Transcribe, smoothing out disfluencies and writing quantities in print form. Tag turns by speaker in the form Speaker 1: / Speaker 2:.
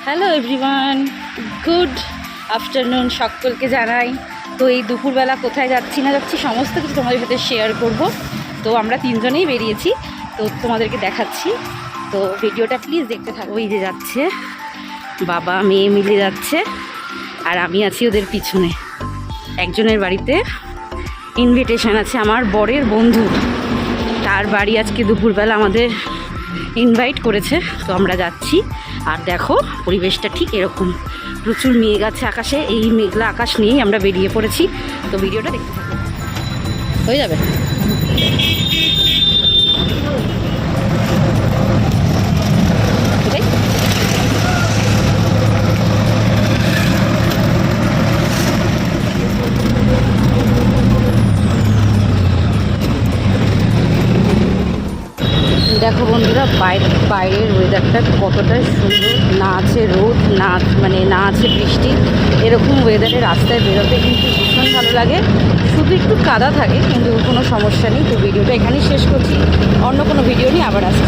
Speaker 1: Hello everyone, good afternoon সকলকে জানাই। তো এই দুপুরবেলা কোথায় যাচ্ছি না যাচ্ছি সমস্ত কিছু তোমাদের সাথে শেয়ার করব। তো আমরা তিনজনেই বেরিয়েছি, তো তোমাদেরকে দেখাচ্ছি। তো ভিডিওটা প্লিজ দেখতে থাকো। এই যে যাচ্ছে বাবা মেয়ে মিলে যাচ্ছে, আর আমি আছি ওদের পিছনে। একজনের বাড়িতে ইনভিটেশন আছে, আমার বরের বন্ধু, তার বাড়ি আজকে দুপুরবেলা আমাদের ইনভাইট করেছে। তো আমরা যাচ্ছি, আর দেখো পরিবেশটা ঠিক এরকম, প্রচুর মেঘ আছে আকাশে। এই মেঘলা আকাশ নিয়েই আমরা বেরিয়ে পড়েছি। তো ভিডিওটা দেখতে থাকো, হয়ে যাবে। এটাই দেখো বন্ধুরা, বাইরের ওয়েদারটা কতটা সুন্দর। না আছে রোদ, না আছে বৃষ্টি, এরকম ওয়েদারে রাস্তায় বেরোতে কিন্তু ভীষণ ভালো লাগে। শুধু একটু কাদা থাকে, কিন্তু কোনো সমস্যা নেই। তো ভিডিওটা এখানেই শেষ করছি, অন্য কোনো ভিডিও নিয়ে আবার আসছি।